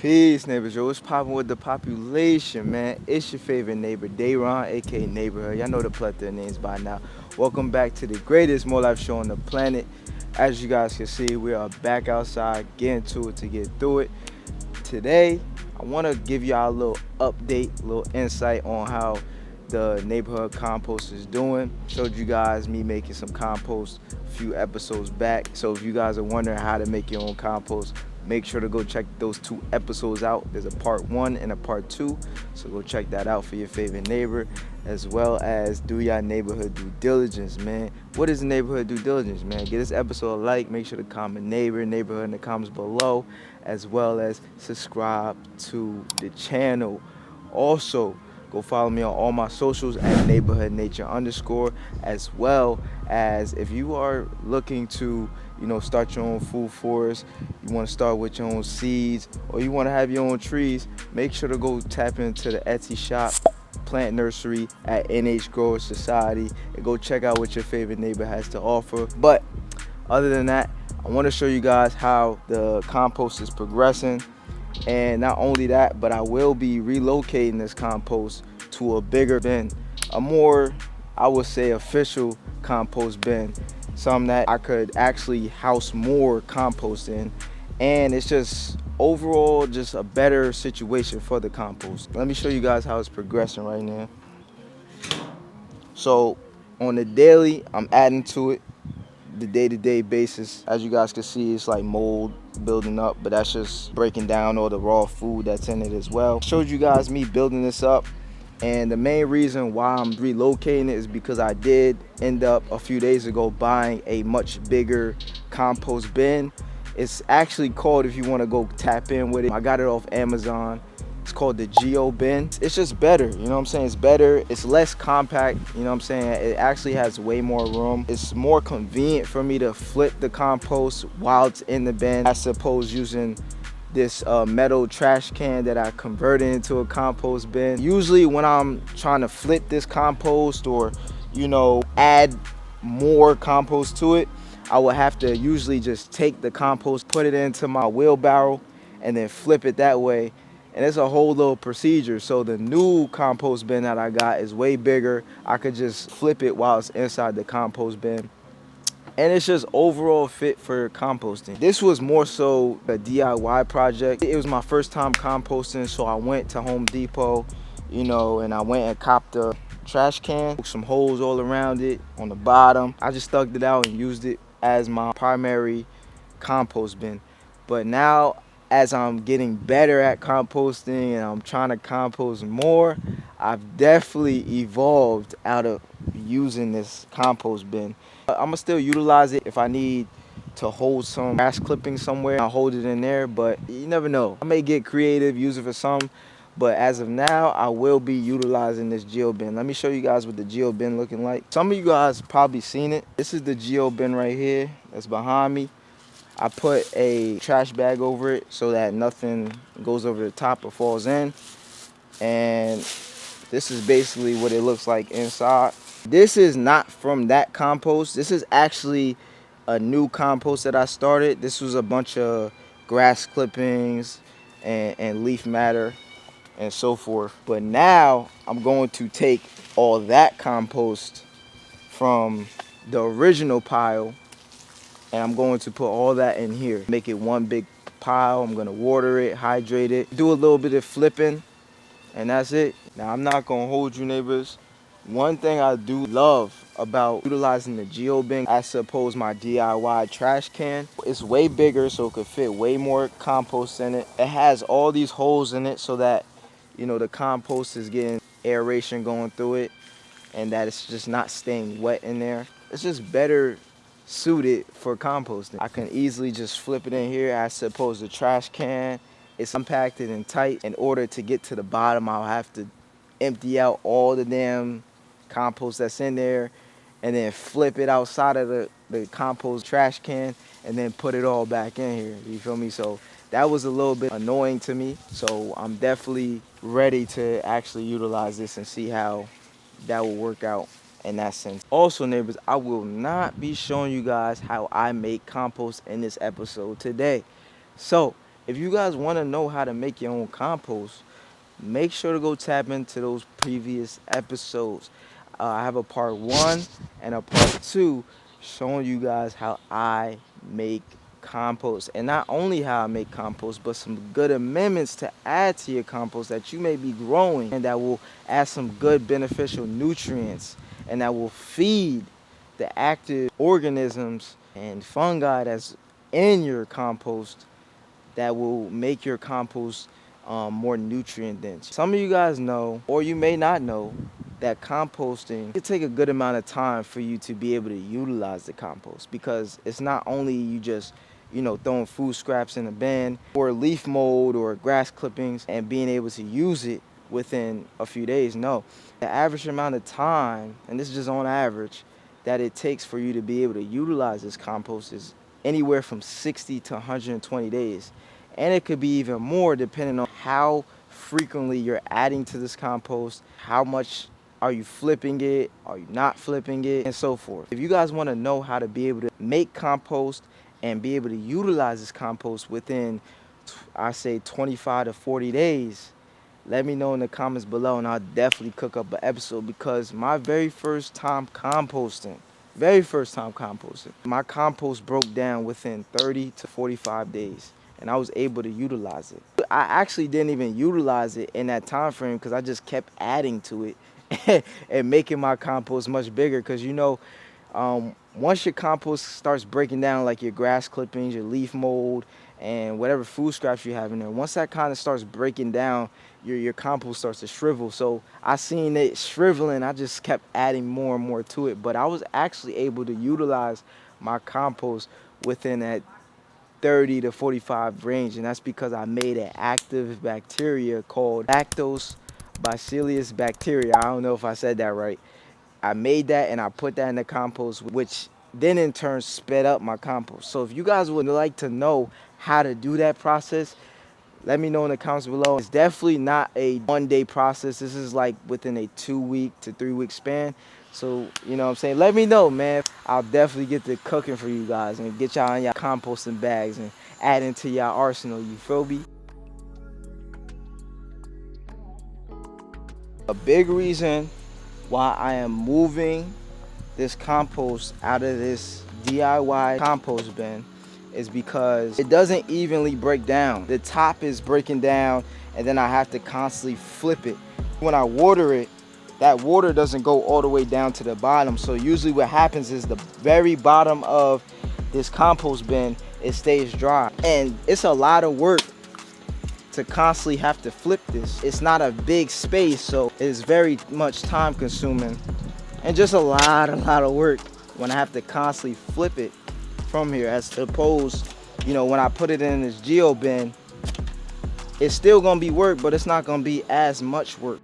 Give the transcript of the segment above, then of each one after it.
Peace, neighbors. Yo, what's poppin' with the population, man? It's your favorite neighbor, Dayron, aka Neighborhood. Y'all know the plethora of names by now. Welcome back to the greatest More Life show on the planet. As you guys can see, we are back outside, getting to it to get through it. Today, I want to give y'all a little update, a little insight on how the neighborhood compost is doing. Showed you guys me making some compost a few episodes back. So if you guys are wondering how to make your own compost, make sure to go check those two episodes out. There's a part 1 and a part 2. So go check that out for your favorite neighbor, as well as do your neighborhood due diligence, man. What is neighborhood due diligence, man? Give this episode a like, make sure to comment neighborhood in the comments below, as well as subscribe to the channel. Also, go follow me on all my socials at neighborhood nature underscore, as well as if you are looking to start your own food forest, you want to start with your own seeds, or you want to have your own trees, make sure to go tap into the Etsy shop plant nursery at NH Grower Society and go check out what your favorite neighbor has to offer. But other than that, I want to show you guys how the compost is progressing. And not only that, but I will be relocating this compost to a bigger bin, a more, I would say, official compost bin, something that I could actually house more compost in. And it's just overall just a better situation for the compost. Let me show you guys how it's progressing right now. So on the daily, I'm adding to it the day-to-day basis. As you guys can see, it's like mold building up, but that's just breaking down all the raw food that's in it as well. Showed you guys me building this up, and the main reason why I'm relocating it is because I did end up a few days ago buying a much bigger compost bin. It's actually called, if you want to go tap in with it, I got it off Amazon. It's called the Geo Bin. It's just better, you know what I'm saying? It's better, it's less compact, you know what I'm saying? It actually has way more room. It's more convenient for me to flip the compost while it's in the bin, as opposed using this metal trash can that I converted into a compost bin. Usually when I'm trying to flip this compost or, add more compost to it, I will have to usually just take the compost, put it into my wheelbarrow, and then flip it that way. And it's a whole little procedure. So the new compost bin that I got is way bigger. I could just flip it while it's inside the compost bin. And it's just overall fit for composting. This was more so a DIY project. It was my first time composting, so I went to Home Depot, and I went and copped a trash can, some holes all around it on the bottom. I just stuck it out and used it as my primary compost bin. But now, as I'm getting better at composting and I'm trying to compost more, I've definitely evolved out of using this compost bin. I'm gonna still utilize it if I need to hold some grass clippings somewhere. I'll hold it in there, but you never know. I may get creative, use it for some, but as of now, I will be utilizing this geo bin. Let me show you guys what the geo bin looking like. Some of you guys probably seen it. This is the geo bin right here that's behind me. I put a trash bag over it so that nothing goes over the top or falls in. And this is basically what it looks like inside. This is not from that compost. This is actually a new compost that I started. This was a bunch of grass clippings and leaf matter and so forth. But now I'm going to take all that compost from the original pile, and I'm going to put all that in here. Make it one big pile. I'm gonna water it, hydrate it, do a little bit of flipping, and that's it. Now, I'm not gonna hold you, neighbors. One thing I do love about utilizing the geo bin as opposed my DIY trash can, it's way bigger, so it could fit way more compost in it. It has all these holes in it so that the compost is getting aeration going through it, and that it's just not staying wet in there. It's just better suited for composting. I can easily just flip it in here as opposed to trash can. It's compacted and tight. In order to get to the bottom, I'll have to empty out all the damn compost that's in there and then flip it outside of the compost trash can and then put it all back in here. You feel me? So that was a little bit annoying to me. So I'm definitely ready to actually utilize this and see how that will work out in that sense. Also, neighbors, I will not be showing you guys how I make compost in this episode today. So If you guys want to know how to make your own compost, make sure to go tap into those previous episodes. I have a part 1 and a part 2 showing you guys how I make compost. And not only how I make compost, but some good amendments to add to your compost that you may be growing and that will add some good beneficial nutrients and that will feed the active organisms and fungi that's in your compost that will make your compost more nutrient dense. Some of you guys know, or you may not know, that composting it take a good amount of time for you to be able to utilize the compost, because it's not only you just throwing food scraps in a bin or leaf mold or grass clippings and being able to use it within a few days. No, the average amount of time, and this is just on average, that it takes for you to be able to utilize this compost is anywhere from 60 to 120 days. And it could be even more depending on how frequently you're adding to this compost, how much are you flipping it, are you not flipping it, and so forth. If you guys want to know how to be able to make compost and be able to utilize this compost within, I say, 25 to 40 days, let me know in the comments below and I'll definitely cook up an episode, because my very first time composting, my compost broke down within 30 to 45 days and I was able to utilize it. I actually didn't even utilize it in that time frame because I just kept adding to it and making my compost much bigger, because once your compost starts breaking down, like your grass clippings, your leaf mold, and whatever food scraps you have in there, once that kind of starts breaking down, your compost starts to shrivel. So I seen it shriveling, I just kept adding more and more to it. But I was actually able to utilize my compost within that 30 to 45 range, and that's because I made an active bacteria called lactobacillus bacteria. I don't know if I said that right. I made that and I put that in the compost, which then in turn sped up my compost. So if you guys would like to know how to do that process, let me know in the comments below. It's definitely not a one-day process. This is like within a 2-week to 3-week span. So, you know what I'm saying? Let me know, man. I'll definitely get to cooking for you guys and get y'all in y'all composting bags and add into y'all arsenal, you feel me? A big reason why I am moving this compost out of this DIY compost bin is because it doesn't evenly break down. The top is breaking down and then I have to constantly flip it. When I water it, that water doesn't go all the way down to the bottom. So usually what happens is the very bottom of this compost bin, it stays dry. And it's a lot of work to constantly have to flip this. It's not a big space, so it's very much time consuming and just a lot of work when I have to constantly flip it from here, as opposed, when I put it in this geo bin, it's still gonna be work, but it's not gonna be as much work.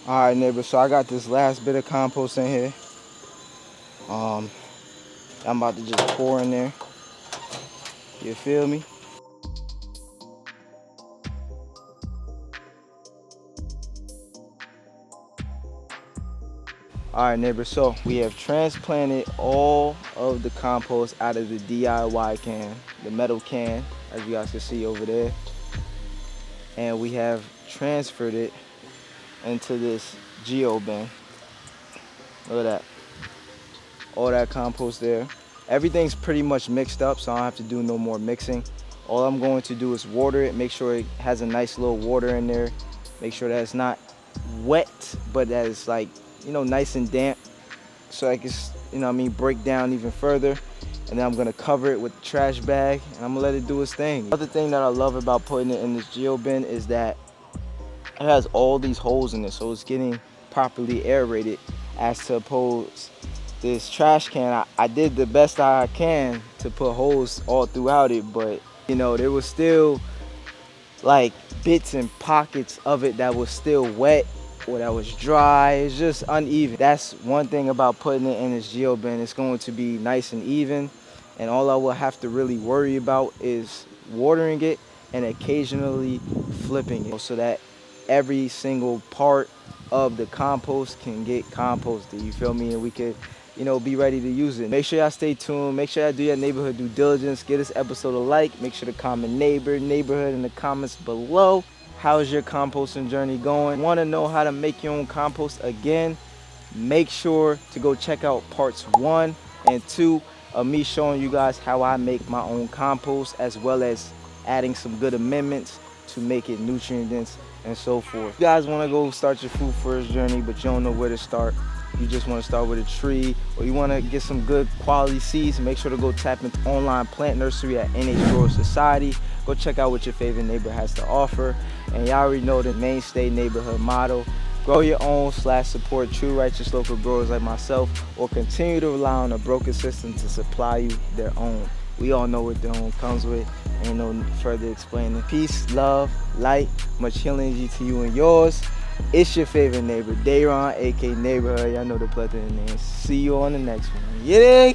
All right, neighbor, so I got this last bit of compost in here. I'm about to just pour in there. You feel me? All right, neighbor, so we have transplanted all of the compost out of the DIY can, the metal can, as you guys can see over there. And we have transferred it into this geo bin. Look at that. All that compost there. Everything's pretty much mixed up, so I don't have to do no more mixing. All I'm going to do is water it, make sure it has a nice little water in there, make sure that it's not wet, but that is like, nice and damp, so I can, break down even further. And then I'm gonna cover it with the trash bag, and I'm gonna let it do its thing. Another thing that I love about putting it in this geo bin is that it has all these holes in it, so it's getting properly aerated, as to oppose this trash can. I did the best I can to put holes all throughout it, but there was still like bits and pockets of it that was still wet or that was dry. It's just uneven. That's one thing about putting it in this geo bin. It's going to be nice and even, and all I will have to really worry about is watering it and occasionally flipping it, so that every single part of the compost can get composted, you feel me, and we could be ready to use it. Make sure y'all stay tuned. Make sure y'all do your neighborhood due diligence. Give this episode a like. Make sure to comment neighborhood in the comments below. How's your composting journey going? Want to know how to make your own compost again? Make sure to go check out parts 1 and 2 of me showing you guys how I make my own compost, as well as adding some good amendments to make it nutrient dense and so forth. If you guys want to go start your food first journey, but you don't know where to start, you just want to start with a tree, or you want to get some good quality seeds, make sure to go tap into online plant nursery at NH Grower Society. Go check out what your favorite neighbor has to offer. And y'all already know the mainstay neighborhood motto: grow your own / support true righteous local growers like myself, or continue to rely on a broken system to supply you their own. We all know what their own comes with. Ain't no further explaining. Peace, love, light, much healing energy to you and yours. It's your favorite neighbor, Dayron, aka Neighborhood. Y'all know the plethora of names. See you on the next one. Yeah.